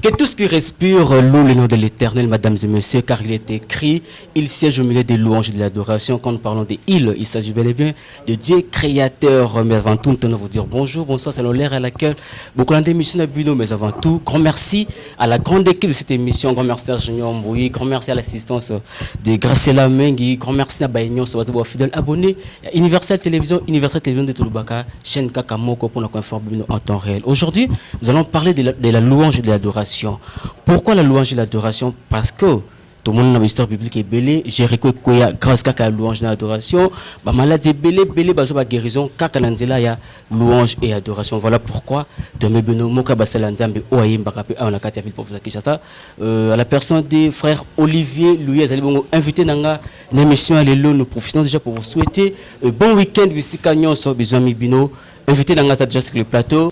Que tout ce qui respire loue le nom de l'Éternel, mesdames et messieurs, car il est écrit, il siège au milieu des louanges et de l'adoration. Quand nous parlons de il s'agit bel et bien de Dieu créateur. Mais avant tout, nous tenons à vous dire bonjour, bonsoir, c'est l'air à laquelle beaucoup d'émissions à Buno. Mais avant tout, grand merci à la grande équipe de cette émission. Grand merci à Junior Mboui, grand merci à l'assistance de Graciela Mengi, grand merci à Baïnion, à fidèles abonnés, Universal Télévision de Touloubaka, chaîne Kakamoko pour nous informer en temps réel. Aujourd'hui, nous allons parler de la louange et de l'adoration. Pourquoi la louange et l'adoration? Parce que tout le monde dans l'histoire biblique est belé. Jéricho Koya, grâce à la louange et l'adoration, la maladie est belé, la guérison, kaka nanzela ya louange et adoration. Voilà pourquoi demain beno moka basala nzambe oaye mbakape a na kati ya ville pour vous Kinshasa. À la personne des frères Olivier Louis Azali bongo invité nanga l'émission Alelo, nous profitons déjà pour vous souhaiter bon week-end ici Canyon sur besoin bino invité nanga déjà sur le plateau.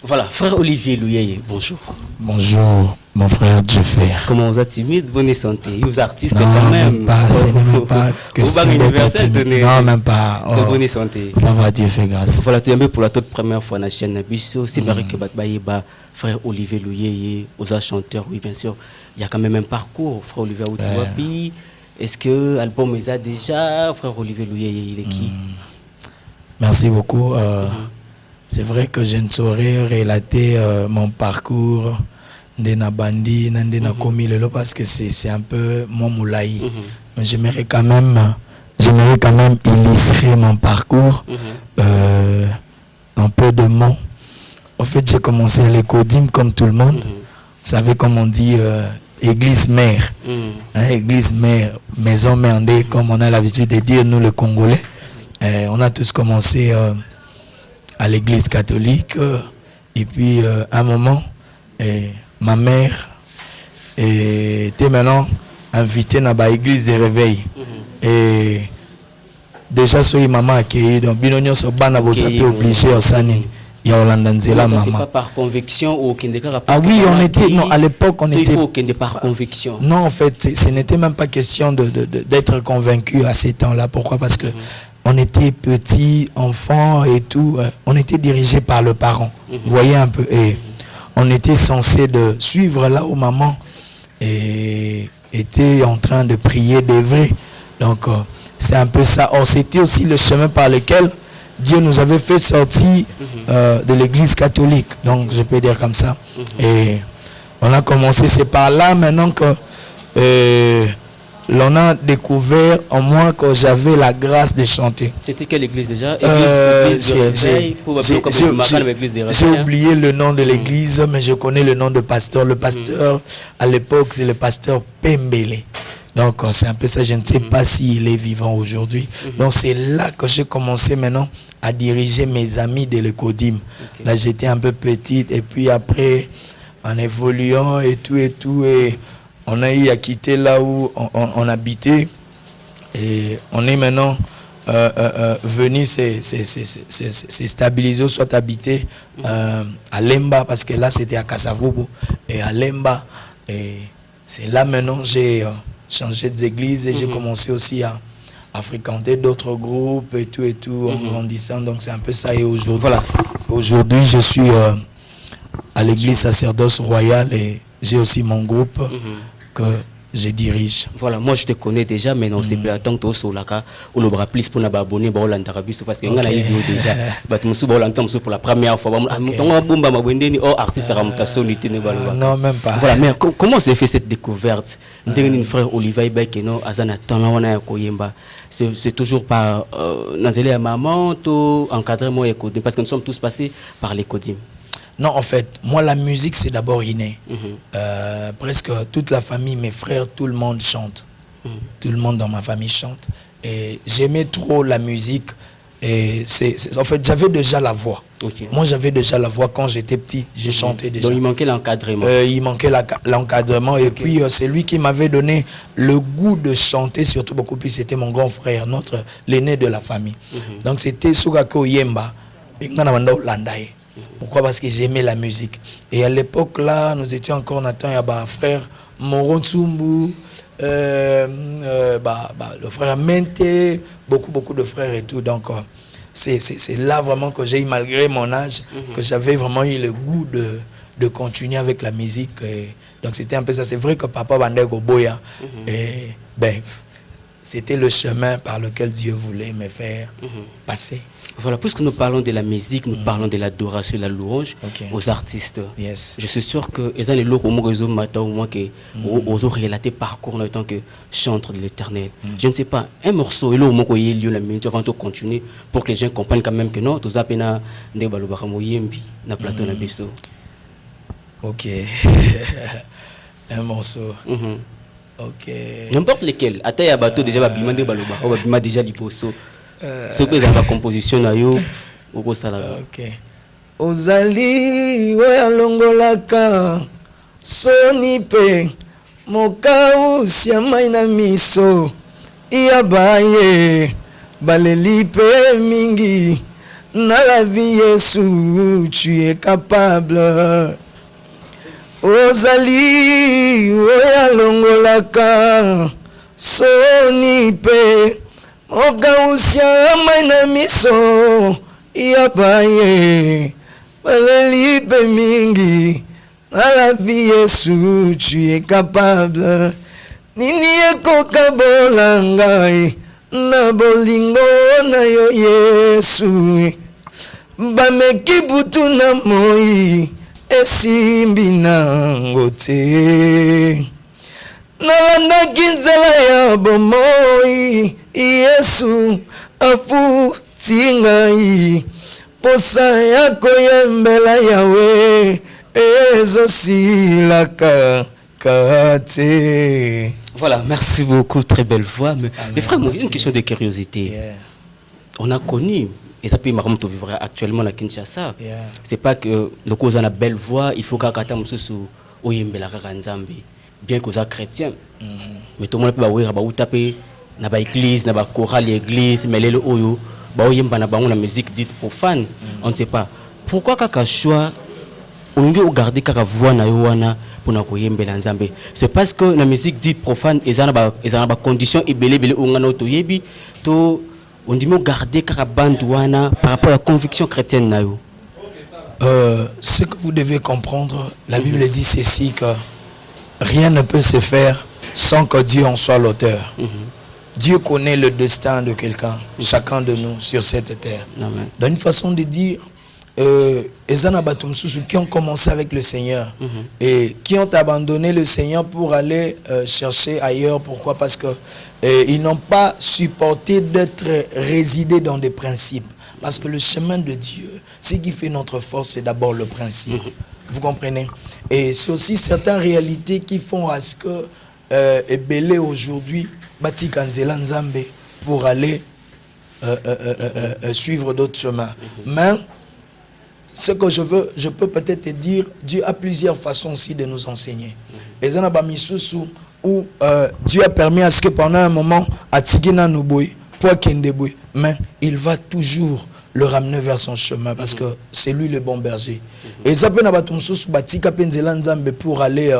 Voilà, frère Olivier Louye, bonjour. Bonjour, mon frère Jeffer. Comment vous êtes timide? Bonne santé. Vous êtes artiste non, quand même. Ce n'est même pas que c'est universel. Non, même pas. Oh. Bonne santé. Ça va, Dieu fait grâce. Voilà, tu es pour la toute première fois dans la chaîne Nabiso. C'est vrai que frère Olivier Louye, aux chanteurs, oui, bien sûr. Il y a quand même un parcours, frère Olivier Outiwapi. Est-ce que l'album est déjà, frère Olivier Louye, il est qui? Merci beaucoup. C'est vrai que je ne saurais relater mon parcours de Nabandi, Nandena Komi Lelo parce que c'est un peu mon moulaï. Mais j'aimerais quand même illustrer mon parcours un peu de mots. En fait, j'ai commencé à l'écodim comme tout le monde. Vous savez comme on dit église mère. Église mère, maison merdée, comme on a l'habitude de dire nous les Congolais. On a tous commencé à l'église catholique et puis à un moment ma mère était maintenant invitée dans l'église de réveil et déjà soy maman accueilli donc binonyo so bana bosape obligé au sani ya Olanda nzela maman. C'est pas par conviction ou ah oui on était non à l'époque on était par conviction. Non en fait ce n'était même pas question d'être convaincu à ces temps-là. Pourquoi? Parce que on était petits, enfants et tout. On était dirigé par le parent. Vous voyez un peu. Et on était censé de suivre là où maman était en train de prier des vrais. Donc, c'est un peu ça. Or, c'était aussi le chemin par lequel Dieu nous avait fait sortir de l'église catholique. Donc, je peux dire comme ça. Et on a commencé. C'est par là maintenant que... l'on a découvert en moi que j'avais la grâce de chanter. C'était quelle église déjà? Église de réveil. J'ai oublié le nom de l'église, mais je connais le nom de pasteur. Le pasteur, à l'époque, c'est le pasteur Pembele. Donc, c'est un peu ça. Je ne sais pas s'il est vivant aujourd'hui. Donc, c'est là que j'ai commencé maintenant à diriger mes amis de l'écodim. Là, j'étais un peu petite. Et puis après, en évoluant et tout, et on a eu à quitter là où on habitait et on est maintenant venu se stabiliser, soit habiter à Lemba parce que là c'était à Kasavubu et à Lemba et c'est là maintenant j'ai changé d'église et j'ai commencé aussi à fréquenter d'autres groupes et tout en grandissant. Donc c'est un peu ça. Et aujourd'hui je suis à l'église sacerdoce royale et j'ai aussi mon groupe que je dirige. Voilà, moi je te connais déjà, mais non, c'est plus à temps que tu es là, on aura plus pour nous abonner, parce que nous avons déjà, pour la première fois, artiste non, même pas. Voilà, mais comment s'est fait cette découverte? D'un frère Olivier Bekeno, Azana Tanawana Koyemba, c'est toujours par Nazélé à maman, tout encadrement et codim, parce que nous sommes tous passés par les codim. Non, en fait, moi, la musique, c'est d'abord inné. Presque toute la famille, mes frères, tout le monde chante. Tout le monde dans ma famille chante. Et j'aimais trop la musique. Et en fait, j'avais déjà la voix. Moi, j'avais déjà la voix quand j'étais petit. J'ai chanté déjà. Donc, il manquait l'encadrement. Il manquait l'encadrement. Et puis, c'est lui qui m'avait donné le goût de chanter, surtout beaucoup plus. C'était mon grand frère, l'aîné de la famille. Donc, c'était Sugako Yemba. Pourquoi? Parce que j'aimais la musique. Et à l'époque là, nous étions encore en temps, il y a frère Moron Tsumbu, le frère Mente, beaucoup de frères et tout. Donc c'est là vraiment que j'ai eu, malgré mon âge, que j'avais vraiment eu le goût de continuer avec la musique. Donc c'était un peu ça. C'est vrai que Papa Bandego Boya, c'était le chemin par lequel Dieu voulait me faire passer. Voilà, puisque nous parlons de la musique, nous parlons de l'adoration et la louange aux artistes. Yes. Je suis sûr que les gens les au moins que aux relaté parcours en tant que chanteur de l'Éternel. Je ne sais pas, un morceau et là au moins qu'il y ait lieu la minute avant de continuer pour que les gens comprennent quand même que non, tout ça pena ne balobaka moyembi na plateau na biso. OK. Un morceau. OK. N'importe lequel. Ata ya bateau déjà babima de balobaka, babima déjà liposo. Ce que la composition na yo oko sala. OK. Ozali oya longolaka soni pe mokau siamai na miso iya baye baleli pe mingi na la vie Yesu tu es capable. Ozali oya longolaka soni pe Okausia maina miso Iabaye Balelipe mingi Na la vie Yesu tu es capable Nini eko kabolangai Na bolingo na yo Yesu Bameki butu na moi Esimbi na ngote Nalanda kinzela ya bomoi Yesu afu tingai Posa yako yembela yawe Ezo silaka kate. Voilà, merci beaucoup, très belle voix. Mais frère, moi, une question de curiosité. On a connu, et ça peut m'arrêter vivre actuellement à Kinshasa. C'est pas que le cause a une belle voix, il faut qu'à kata mususu oyembela karanzambi. Bien que vous êtes chrétien, mais tout le monde peut avoir taper na ba église, na ba chorale église, mais les oyo ba oyemba na bango na musique dite profane, on ne sait pas. Pourquoi kaka choix on veut garder kaka voix na yoana pour na koyembela nzambe? C'est parce que la musique dite profane ezana ba condition ebele ongana otoyebi to on dit garder kaka bande wana par rapport à la conviction chrétienne na yo. Ce que vous devez comprendre, la Bible dit ceci que rien ne peut se faire sans que Dieu en soit l'auteur. Dieu connaît le destin de quelqu'un, chacun de nous sur cette terre. D'une façon de dire, qui ont commencé avec le Seigneur et qui ont abandonné le Seigneur pour aller chercher ailleurs. Pourquoi? Parce que ils n'ont pas supporté d'être résidés dans des principes. Parce que le chemin de Dieu, ce qui fait notre force, c'est d'abord le principe. Vous comprenez? Et c'est aussi certaines réalités qui font à ce que Ebele aujourd'hui bâti Kanzela Nzambe pour aller suivre d'autres chemins. Mais ce que je peux peut-être te dire, Dieu a plusieurs façons aussi de nous enseigner. Et où Dieu a permis à ce que pendant un moment, Atigina Nouboui, mais il va toujours le ramener vers son chemin parce que c'est lui le bon berger. Et ça peut pour aller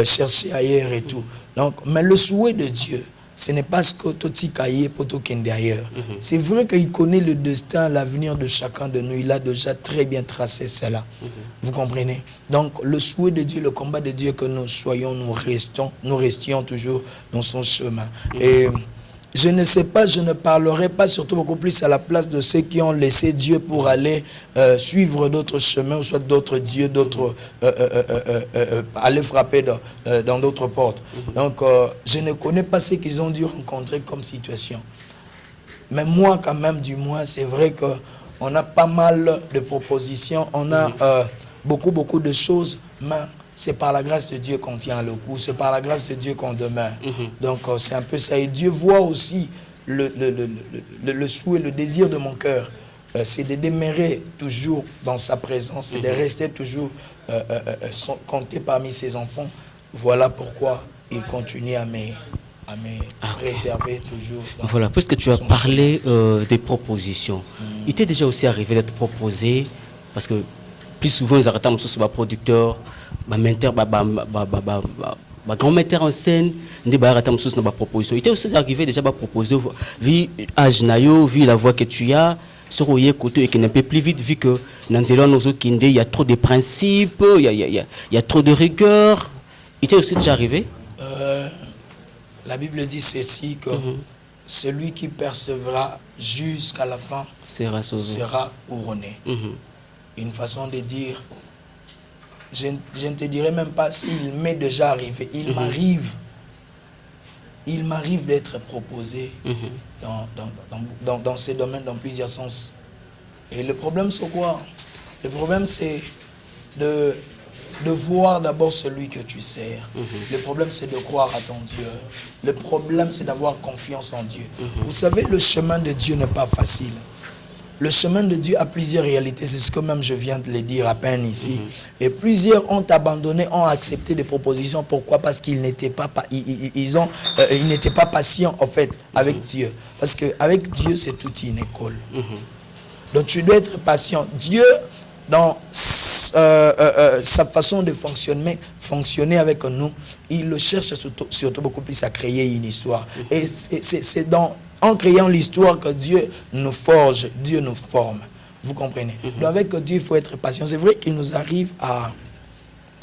chercher ailleurs et tout. Donc, mais le souhait de Dieu, ce n'est pas ce que Toti Kaye poto kende ailleurs. C'est vrai qu'il connaît le destin, l'avenir de chacun de nous. Il a déjà très bien tracé cela. Vous comprenez? Donc, le souhait de Dieu, le combat de Dieu, que nous soyons, nous restions toujours dans son chemin. Et je ne sais pas, je ne parlerai pas surtout beaucoup plus à la place de ceux qui ont laissé Dieu pour aller suivre d'autres chemins, ou soit d'autres dieux, d'autres aller frapper dans d'autres portes. Donc, je ne connais pas ce qu'ils ont dû rencontrer comme situation. Mais moi, quand même, du moins, c'est vrai qu'on a pas mal de propositions, on a beaucoup de choses, mais c'est par la grâce de Dieu qu'on tient le coup, c'est par la grâce de Dieu qu'on demeure. Donc c'est un peu ça. Et Dieu voit aussi le souhait, le désir de mon cœur. C'est de demeurer toujours dans sa présence, c'est de rester toujours compté parmi ses enfants. Voilà pourquoi il continue à me réserver toujours. Voilà, puisque tu as parlé des propositions, il t'est déjà aussi arrivé d'être proposé, parce que plus souvent ils arrêtent sur les producteurs, grand metteur en scène, des arrêtent sur les propositions. Il t'est aussi arrivé déjà à proposer, vu l'âge nayo, vu la voix que tu as, sur le côté et qui n'est pas plus vite vu que dans il y a trop de principes, il y a trop de rigueur. Il t'est aussi déjà arrivé? La Bible dit ceci que celui qui persévérera jusqu'à la fin sera couronné. Une façon de dire, je ne te dirais même pas s'il m'est déjà arrivé, il m'arrive d'être proposé dans ces domaines, dans plusieurs sens. Et le problème c'est quoi? Le problème c'est de voir d'abord celui que tu sers. Le problème c'est de croire à ton Dieu. Le problème c'est d'avoir confiance en Dieu. Vous savez, le chemin de Dieu n'est pas facile. Le chemin de Dieu a plusieurs réalités, c'est ce que même je viens de le dire à peine ici. Et plusieurs ont abandonné, ont accepté des propositions. Pourquoi? Parce qu'ils n'étaient pas, ils n'étaient pas patients en fait avec Dieu. Parce qu'avec Dieu, c'est toute une école. Donc tu dois être patient. Dieu, dans sa façon de fonctionner avec nous, il le cherche surtout beaucoup plus à créer une histoire. Et c'est en créant l'histoire que Dieu nous forge, Dieu nous forme. Vous comprenez? Donc avec Dieu, il faut être patient. C'est vrai qu'il nous arrive à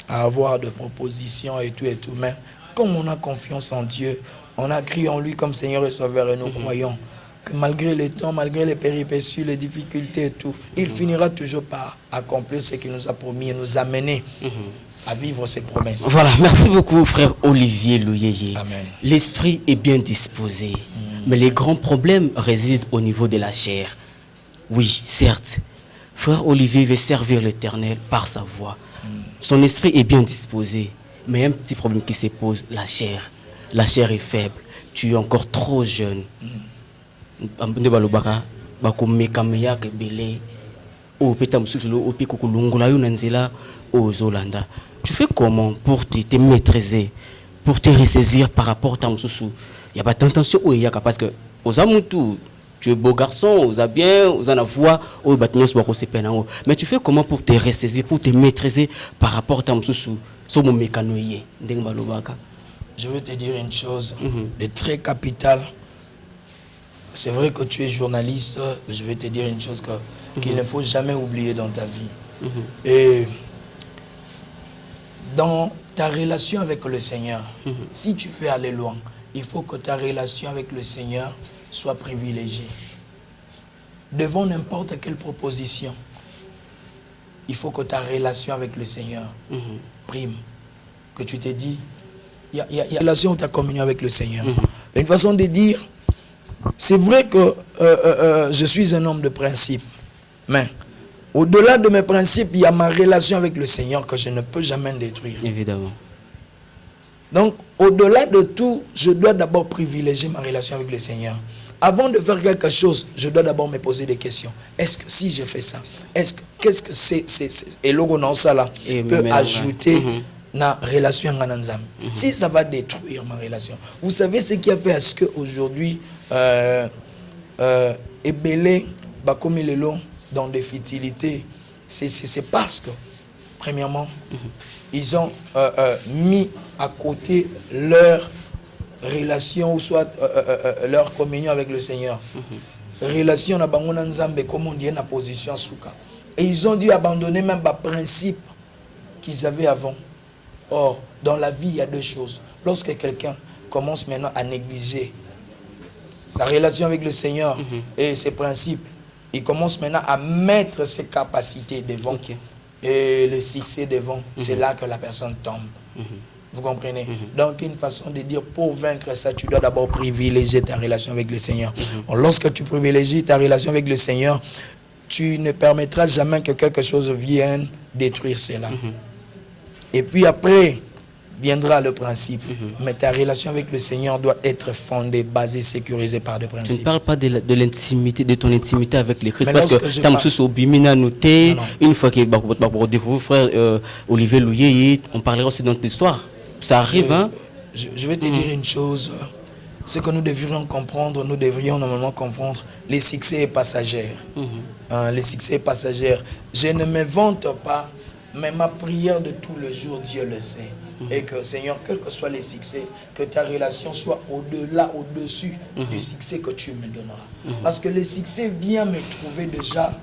avoir des propositions et tout, mais comme on a confiance en Dieu, on a crié en lui comme Seigneur et Sauveur et nous croyons que malgré les temps, malgré les péripéties, les difficultés et tout, il finira toujours par accomplir ce qu'il nous a promis et nous amener à vivre ses promesses. Voilà, merci beaucoup frère Olivier Louyeye. Amen. L'esprit est bien disposé, mais les grands problèmes résident au niveau de la chair. Oui, certes, frère Olivier veut servir l'Éternel par sa voix. Son esprit est bien disposé, mais il y a un petit problème qui se pose, la chair. La chair est faible, tu es encore trop jeune. Tu fais comment pour te maîtriser, pour te ressaisir par rapport à ta moussou? Il n'y a pas d'intention parce que aux amoutous, tu es beau garçon, vous avez bien, vous en voix, mais tu fais comment pour te ressaisir, pour te maîtriser par rapport à ta moussou? Je veux te dire une chose de très capitale. C'est vrai que tu es journaliste, mais je vais te dire une chose qu'il ne faut jamais oublier dans ta vie. Et dans ta relation avec le Seigneur, si tu veux aller loin, il faut que ta relation avec le Seigneur soit privilégiée. Devant n'importe quelle proposition, il faut que ta relation avec le Seigneur prime. Que tu te dis, il y a une relation où tu as communion avec le Seigneur. Une façon de dire, c'est vrai que je suis un homme de principe, mais au-delà de mes principes, il y a ma relation avec le Seigneur que je ne peux jamais détruire. Évidemment. Donc, au-delà de tout, je dois d'abord privilégier ma relation avec le Seigneur. Avant de faire quelque chose, je dois d'abord me poser des questions. Est-ce que si je fais ça, qu'est-ce que c'est et logo non ça là peut ajouter na relation avec Nzam. Si ça va détruire ma relation. Vous savez ce qui a fait à ce qu'aujourd'hui, Ebélé, Bakomi Lelo, dans des futilités, c'est parce que, premièrement, ils ont mis à côté leur relation ou soit leur communion avec le Seigneur. Relation na bango na Nzambe, comme on dit, na position souka. Et ils ont dû abandonner même les principes qu'ils avaient avant. Or, dans la vie, il y a deux choses. Lorsque quelqu'un commence maintenant à négliger sa relation avec le Seigneur et ses principes, il commence maintenant à mettre ses capacités devant et le succès devant. C'est là que la personne tombe. Vous comprenez? Donc, une façon de dire, pour vaincre ça, tu dois d'abord privilégier ta relation avec le Seigneur. Lorsque tu privilégies ta relation avec le Seigneur, tu ne permettras jamais que quelque chose vienne détruire cela. Et puis après, viendra le principe. Mais ta relation avec le Seigneur doit être fondée, basée, sécurisée par des principes. Tu ne parles pas de l'intimité, de ton intimité avec les Christ. Parce que tu as au Bimina noté, une fois que découvrir frère Olivier Louyeye, on parlera aussi de notre histoire. Ça arrive, hein? Je vais te dire une chose. Ce que nous devrions comprendre, nous devrions normalement comprendre, les succès est passager. Les succès est passager. Je ne me vante pas, mais ma prière de tous les jours, Dieu le sait. et que, Seigneur, quels que soient les succès, que ta relation soit au-delà, au-dessus du succès que tu me donneras. Parce que le succès vient me trouver déjà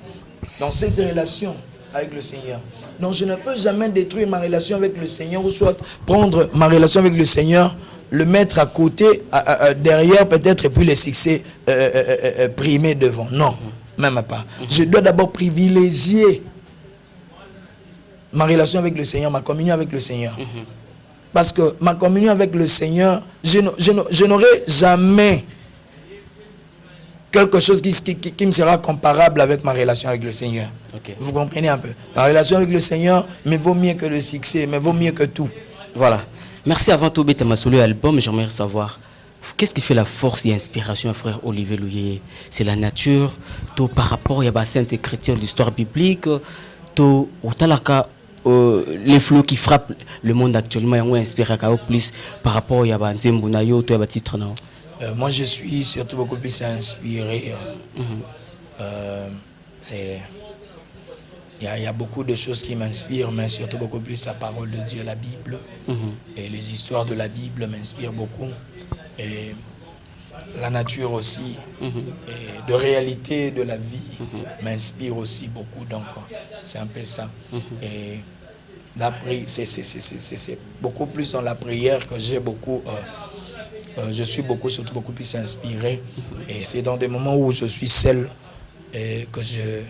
dans cette relation avec le Seigneur. Donc je ne peux jamais détruire ma relation avec le Seigneur, ou soit prendre ma relation avec le Seigneur, le mettre à côté, derrière peut-être, et puis les succès primés devant. Non, même pas. Je dois d'abord privilégier ma relation avec le Seigneur, ma communion avec le Seigneur. Parce que ma communion avec le Seigneur, je n'aurai jamais quelque chose qui me sera comparable avec ma relation avec le Seigneur. Okay. Vous comprenez un peu? Ma relation avec le Seigneur, mais vaut mieux que le succès, mais vaut mieux que tout. Voilà. Merci avant tout, Beta Masolo album. J'aimerais savoir, qu'est-ce qui fait la force et l'inspiration, frère Olivier Louyeye? C'est la nature, tout par rapport à la sainte écriture de l'histoire biblique, tout au talaka, les flots qui frappent le monde actuellement, et on inspire plus par rapport à la Nzembunayo, tout à titre. Moi, je suis surtout beaucoup plus inspiré. Il y a beaucoup de choses qui m'inspirent, mais surtout beaucoup plus la parole de Dieu, la Bible. Et les histoires de la Bible m'inspirent beaucoup. Et la nature aussi. Et de réalité de la vie m'inspire aussi beaucoup. Donc, c'est un peu ça. Et c'est beaucoup plus dans la prière que j'ai beaucoup... je suis surtout beaucoup plus inspiré, et c'est dans des moments où je suis seul et que je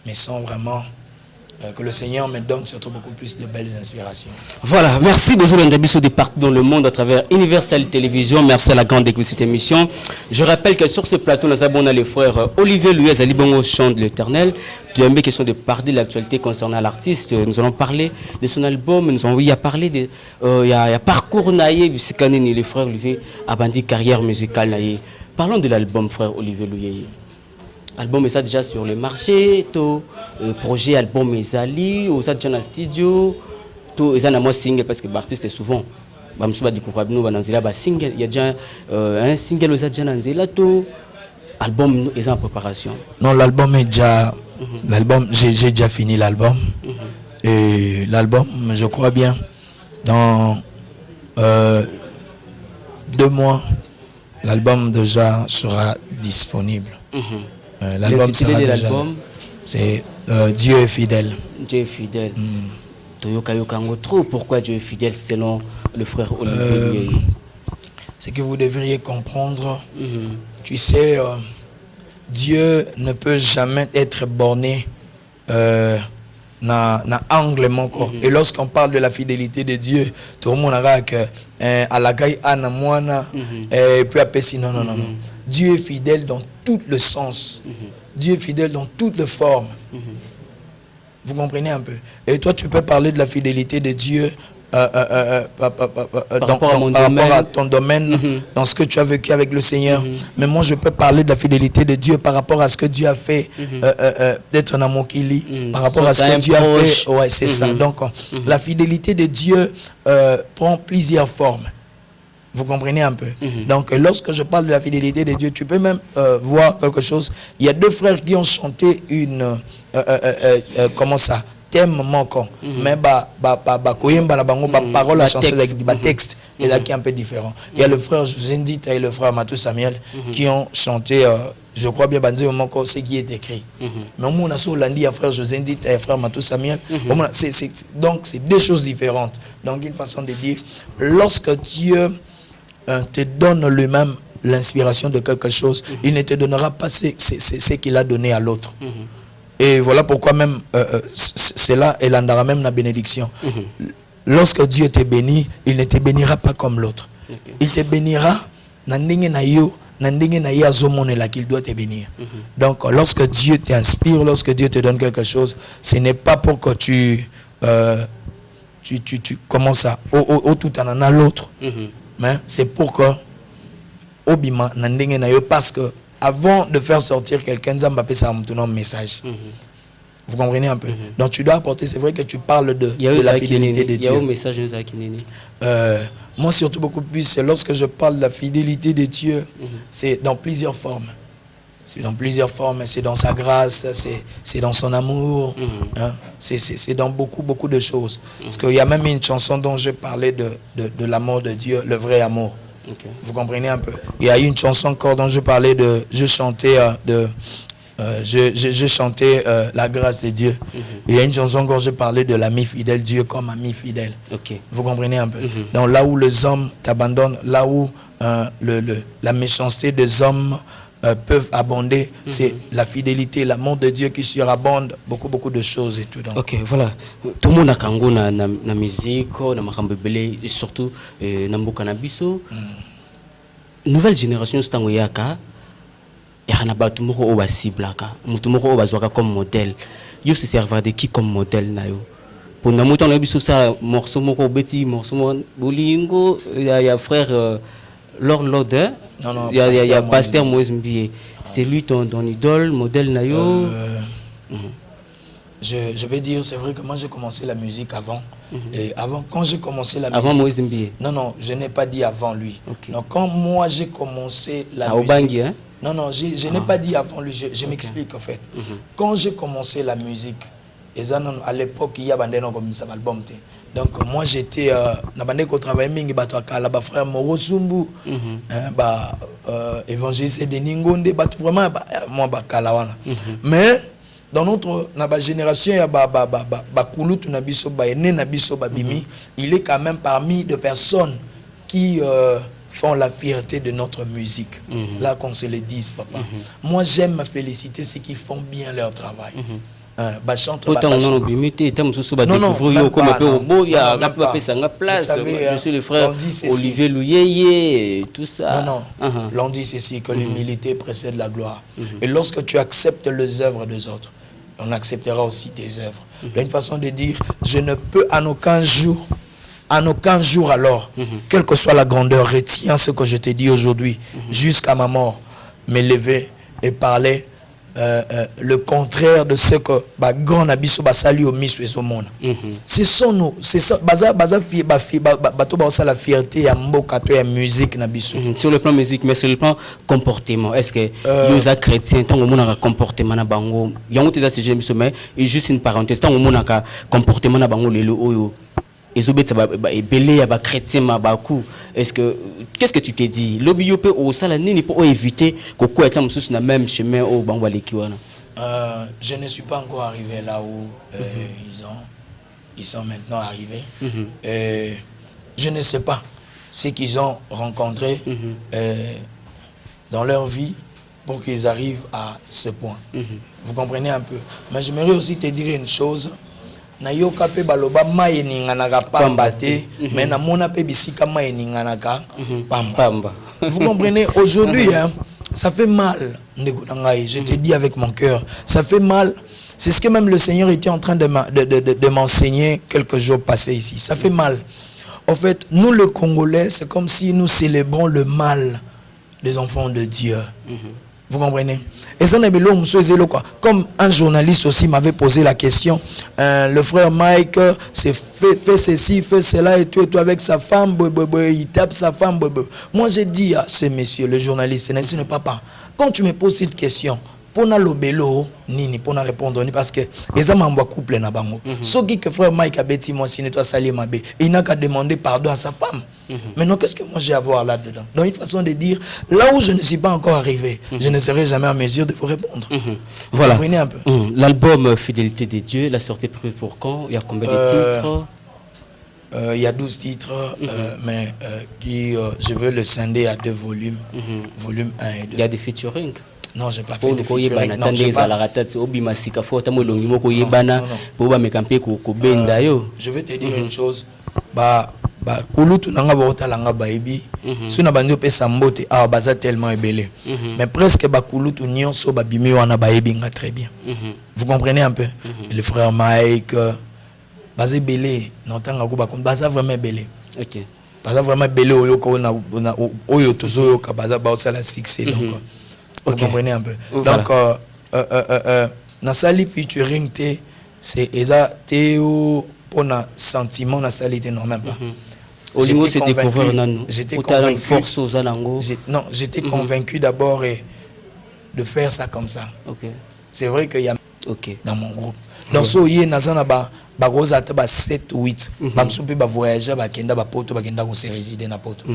me sens vraiment que le Seigneur me donne surtout beaucoup plus de belles inspirations. Voilà, merci beaucoup d'être de partout dans le monde à travers Universal Télévision. Merci à la grande équipe de cette émission. Je rappelle que sur ce plateau, nous avons les frères Olivier Louyeye, Alibongo chant de l'Éternel. Deuxième question de parler de l'actualité concernant l'artiste. Nous allons parler de son album. Nous allons parler de parcours naïe Bisikani, les frères Olivier Abandi carrière musicale naïe. Parlons de l'album, frère Olivier Louyeye. Album est ça déjà sur le marché, tout projet album est allé, ou ça déjà dans le studio, tout est ça dans moi single parce que l'artiste est souvent, bah monsieur va découvrir nous dans zela bah single, il y a déjà un single ou ça déjà dans zela tout, album est en préparation. Non, l'album est déjà, l'album j'ai déjà fini l'album et l'album je crois bien dans 2 mois l'album déjà sera disponible. L'album sera déjà... C'est Dieu est fidèle. Dieu est fidèle. Toyoka Yokango trop. Pourquoi Dieu est fidèle selon le frère Olivier? C'est que vous devriez comprendre. Tu sais, Dieu ne peut jamais être borné dans angle manquant. Et lorsqu'on parle de la fidélité de Dieu, tout le monde a que à la gaille ana moana et puis après si non. Dieu est fidèle dans tout le sens. Dieu est fidèle dans toutes les formes. Vous comprenez un peu? Et toi, tu peux parler de la fidélité de Dieu par rapport à ton domaine, dans ce que tu as vécu avec le Seigneur. Mais moi, je peux parler de la fidélité de Dieu par rapport à ce que Dieu a fait, d'être dans mon kili, par rapport à ce que Dieu a fait. Ouais, c'est ça. Donc, la fidélité de Dieu prend plusieurs formes. Vous comprenez un peu? Donc, lorsque je parle de la fidélité de Dieu, tu peux même voir quelque chose. Il y a 2 frères qui ont chanté une... comment ça? Thème manquant. Mais parole à chanter avec des textes. Et là, qui est un peu différent. Il y a le frère Josendit et le frère Matou Samuel qui ont chanté, je crois bien, ce qui est écrit. Mais on a sur l'andi, il y a frère Josendit et frère Matou Samuel. Donc, c'est 2 choses différentes. Donc, une façon de dire, lorsque Dieu te donne lui-même l'inspiration de quelque chose, il ne te donnera pas ce qu'il a donné à l'autre. Et voilà pourquoi même cela est l'andara même la bénédiction. Lorsque Dieu te bénit, il ne te bénira pas comme l'autre. Il te bénira qu'il doit te bénir. Donc lorsque Dieu t'inspire, lorsque Dieu te donne quelque chose, ce n'est pas pour que tu commences à tout en a l'autre. Mais c'est pour que Obima parce que avant de faire sortir quelqu'un, Zambapé ça a un message. Vous comprenez un peu? Donc tu dois apporter, c'est vrai que tu parles de la fidélité de Dieu. Il y a un message moi surtout beaucoup plus, c'est lorsque je parle de la fidélité de Dieu, c'est dans plusieurs formes. C'est dans plusieurs formes, c'est dans sa grâce, c'est dans son amour, hein? C'est dans beaucoup de choses. Parce qu'il y a même une chanson dont je parlais de l'amour de Dieu, le vrai amour. Okay. Vous comprenez un peu? Il y a une chanson encore dont je parlais je chantais la grâce de Dieu. Il y a une chanson encore je parlais de l'ami fidèle, Dieu comme ami fidèle. Okay. Vous comprenez un peu? Donc là où les hommes t'abandonnent, là où la méchanceté des hommes peuvent abonder, c'est la fidélité, l'amour de Dieu qui surabonde beaucoup de choses et tout. Donc. Ok, voilà. Tout le monde a kango na musique, na makambebele, et surtout na mboka na biso. Nouvelle génération stango yaka, yana batu moko o ba ciblaka, mutu moko o ba zwaka comme modèle. Yo se servent de qui comme modèle na yo? Pour na mutu na biso ça morceau moko beti morceau bolingo, ya frère Lord il y a Pasteur Moïse Mbié. C'est lui ton idole, modèle Nayo. Je vais dire, c'est vrai que moi j'ai commencé la musique avant. Et avant, quand j'ai commencé la musique. Avant Moïse Mbié. Non, je n'ai pas dit avant lui. Okay. Donc quand moi j'ai commencé la musique. Obangi, hein? Non, je n'ai pas dit avant lui. Je m'explique en fait. Quand j'ai commencé la musique, à l'époque il y avait un album. Donc moi j'étais au travail mingi bato akala ba frère Moro Sumbu évangéliste de Ningonde bato vraiment moi bakala wana. Mais dans notre génération il y a ba kulutu na biso ba ene na biso ba bimi, il est quand même parmi de personnes qui font la fierté de notre musique. Là qu'on se le dise papa. Moi j'aime féliciter ceux qui font bien leur travail. Je suis le frère Olivier Louyeye, tout ça. Non, l'on dit ceci, que l'humilité précède la gloire. Et lorsque tu acceptes les œuvres des autres, on acceptera aussi tes œuvres. Il y a une façon de dire, je ne peux en aucun jour alors, quelle que soit la grandeur, retiens ce que je t'ai dit aujourd'hui, jusqu'à ma mort, m'élever et parler le contraire de ce que grand abisso basali au miss et au monde. C'est ça nous, c'est ça la fierté ya mboka to ya musique na biso. Sur le plan musique, mais sur le plan comportement, est-ce que les chrétiens tant au monde a comportement na bango, yango teza sujet biso mais juste une parenthèse tant au monde a comportement na bango lelo oyo est-ce que qu'est-ce que tu t'es dit l'obiope au salani pour éviter que ait un sous na même chemin au bangwa lekiwana? Je ne suis pas encore arrivé là où ils sont maintenant arrivés. Je ne sais pas ce qu'ils ont rencontré dans leur vie pour qu'ils arrivent à ce point. Vous comprenez un peu? Mais j'aimerais aussi te dire une chose. Nayoka pe baloba mai ninganaka pamba te mais na mona pe bisika mai ninganaka pamba. Vous comprenez? Aujourd'hui hein, ça fait mal. Je te dis avec mon cœur, ça fait mal. C'est ce que même le Seigneur était en train de m'enseigner quelques jours passés ici. Ça fait mal. En fait, nous les Congolais, c'est comme si nous célébrons le mal des enfants de Dieu. Vous comprenez? Et ça n'est pas comme un journaliste aussi m'avait posé la question, le frère Mike fait ceci, fait cela et tout avec sa femme, il tape sa femme. Moi j'ai dit à ce monsieur, le journaliste, ce n'est pas papa, quand tu me poses cette question, pour l'obélo, ni pour répondre, parce que les hommes ont couple na bango. Ce qui que frère Mike a bêti moi si toi sali ma bé, il n'a qu'à demander pardon à sa femme. Maintenant qu'est-ce que moi j'ai à voir là-dedans? Donc une façon de dire, là où je ne suis pas encore arrivé, je ne serai jamais en mesure de vous répondre. Voilà. Comprenez un peu. L'album Fidélité des dieux, la sortie prévue pour quand? Il y a combien de titres? Il y a 12 titres, mais je veux le scinder à 2 volumes. Volume 1 et 2. Il y a des featuring? Non, j'ai pas fait de featuring. Non, je vais te dire une chose. Kulutu nanga bota langa baibi. Suna bandi opesa mbote a baza tellement ébélé. Mais presque kulutu nyonso babimi wana baibi nga très bien. Vous comprenez un peu? Le frère Mike baza belé, n'entanga ko ba baza vraiment belé. OK. Baza vraiment belé oyo ko na oyo tozo ka baza ba osala succès donc. Vous comprenez un peu. Donc Nasali featuring te c'est eza théo pour un sentiment Nasali te non même pas. J'étais convaincu d'abord et de faire ça comme ça. Okay. C'est vrai qu'il y a okay. dans mon groupe. Donc, si vous avez 7 ou 8, vous pouvez voyager, vous pouvez résider dans Poto.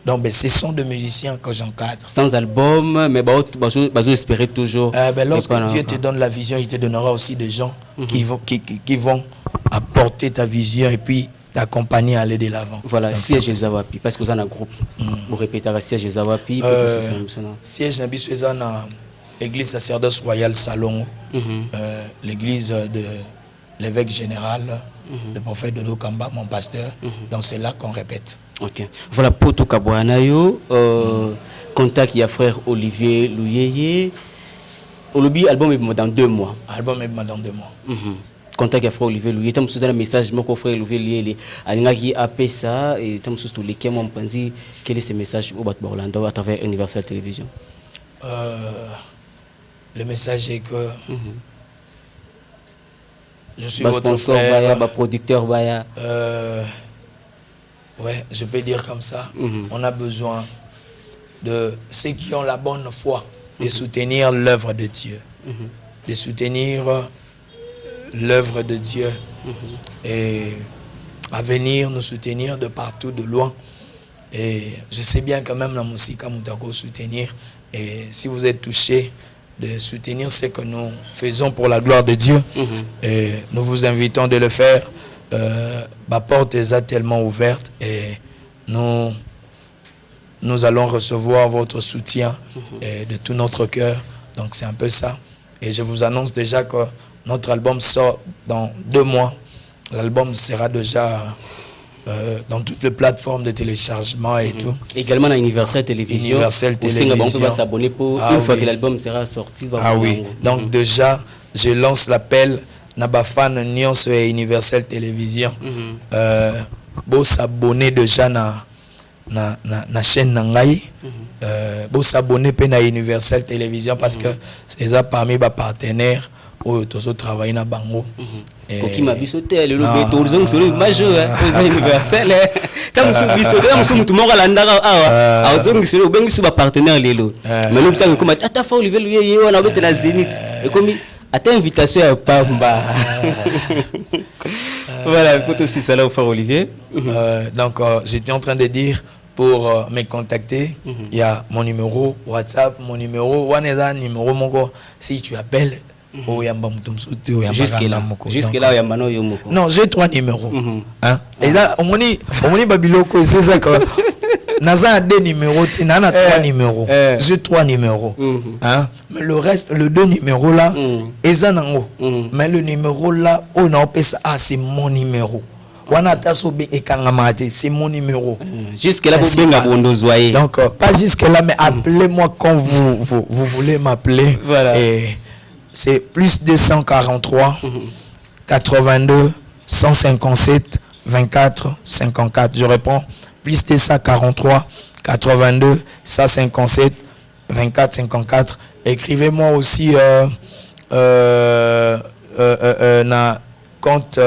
Donc, ce sont des musiciens que j'encadre. Sans album, mais vous espérez toujours. Lorsque Dieu te donne la vision, il te donnera aussi des gens qui vont apporter ta vision et puis t'accompagner à aller de l'avant. Voilà, siège Zawapi, parce que vous avez un groupe. Vous répétez à siège Zawapi. Siège Nabiso est dans l'église sacerdoce royale Salon, l'église de l'évêque général, le prophète Dodo Kamba, mon pasteur. Donc c'est là qu'on répète. Ok. Voilà, Poto Kabouanayo, contact, il y a frère Olivier Louyeye. Olobi, album est dans 2 mois. Album est dans 2 mois. Contact, il y a frère Olivier Louyeye. Tu as un message, mon frère Olivier Louyeye, il a appelé ça, et tu as tous les cas, quel est ce message au Bat-Borlando à travers Universal Télévision? Le message est que je suis votre sponsor, frère, producteur, ouais, je peux dire comme ça. On a besoin de ceux qui ont la bonne foi de soutenir l'œuvre de Dieu, de soutenir l'œuvre de Dieu et à venir nous soutenir de partout, de loin. Et je sais bien quand même la musique à Moutako soutenir. Et si vous êtes touché de soutenir ce que nous faisons pour la gloire de Dieu, et nous vous invitons de le faire. Ma porte est tellement ouverte et nous allons recevoir votre soutien de tout notre cœur. Donc c'est un peu ça. Et je vous annonce déjà que notre album sort dans 2 mois. L'album sera déjà dans toutes les plateformes de téléchargement et tout. Également dans Universal Télévision. Universal Télévision. On peut s'abonner pour une fois que l'album sera sorti. Oui. Donc déjà, je lance l'appel. Nabafan Nyonso et Universal Télévision. Vous s'abonner déjà na chaîne Nangai. Vous s'abonner à Universal Télévision parce que c'est ça parmi mes partenaires où tous travaillent na bango. Qui m'a bisoté le béton sur le majeur aux Universal. Comme sur bisoté, comme sur tout le monde à l'andara. Ah, aux sur le ben sur ma partenaire lelo. Mais le temps comme ta fois Olivier Louyeye on a été la Zénith. Et comme à ta invitation à Pamba. Voilà, écoute aussi ça là au frère Olivier. Donc j'étais en train de dire pour me contacter, il y a mon numéro WhatsApp, mon numéro Waneza numéro mon si tu appelles jusque là Yambano Yomoko. Non, j'ai 3 numéros. Hein? Et là on dit Babiloko c'est ça que Naza 2 numéros, Tinana 3 numéros. J'ai 3 numéros. Hein? Mais le reste, le 2 numéros là, mais le numéro là, on a c'est mon numéro. C'est mon numéro. Jusque là, vous voyez. Donc, pas jusque là, mais appelez-moi quand vous voulez m'appeler. Voilà. Et c'est plus 243 82 157 24 54. Je réponds plus 243 82 157 24 54. Écrivez-moi aussi na compte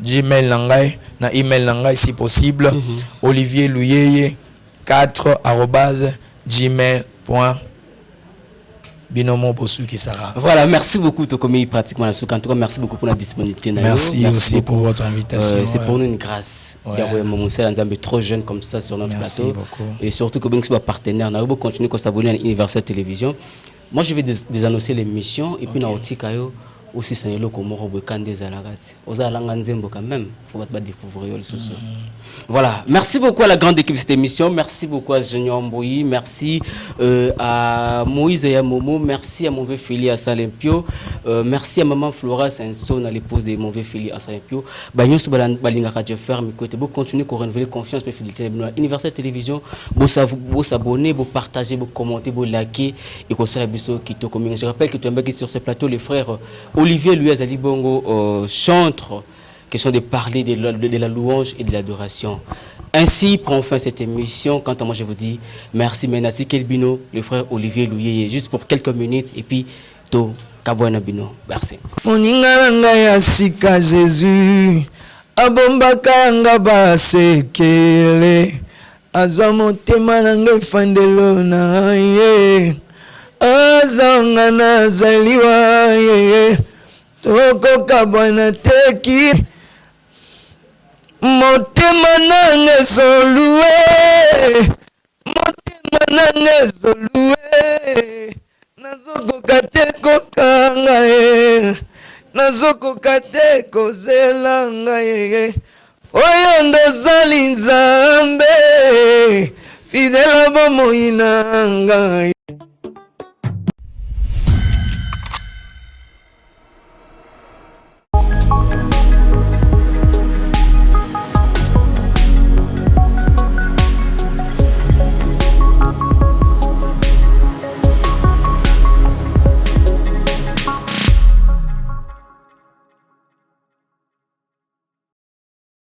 Gmail Langai, na email Langai si possible, Olivier Louyeye 4@gmail.com. Binomo Bosu qui sera. Voilà, merci beaucoup Tokomi pratiquement la souk. En tout cas, merci beaucoup pour la disponibilité. Merci aussi beaucoup pour votre invitation. C'est pour nous une grâce. Il y a un trop jeune comme ça sur notre plateau. Beaucoup. Et surtout que vous soit partenaire. On a continuer à s'abonner à Universal Télévision. Moi, je vais désannoncer l'émission et puis na otikayo aussi c'est le Komoro Bokande Zalagati. Oza Langanzembo quand même, faut pas découvrir le socio. Voilà, merci beaucoup à la grande équipe de cette émission, merci beaucoup à Junior Mboyi, merci à Moïse et à Momo, merci à mon vieux Fili à Salimpio, merci à maman Flora Saint-Son, à l'épouse de mon vieux Fili à Salimpio. Bagnon sur Balinga Radio Ferme, côté vous continuez à renouveler confiance et fidélité à Universal Télévision, vous s'abonner, vous partager, vous commenter, vous liker et qu'on s'arrête qui te communique. Je rappelle que tu es sur ce plateau les frères Olivier Louis Azali Bongo chantre, question de parler de la louange et de l'adoration. Ainsi prend fin cette émission. Quant à moi, je vous dis merci Menasi Kelbino, le frère Olivier Louis, juste pour quelques minutes et puis to Kabouana Bino. Merci. Moninga ya sika Jésus abombaka nga basekele azwa motema na ngai fandelo na ye zanga nazaliwa ye tokoka bwana teki motema nange zoluwe motema nange zoluwe nazokoka te kokanga ye nazokoka te kozelanga ye oyo ndozali nzambe fidèle bomoi na ngai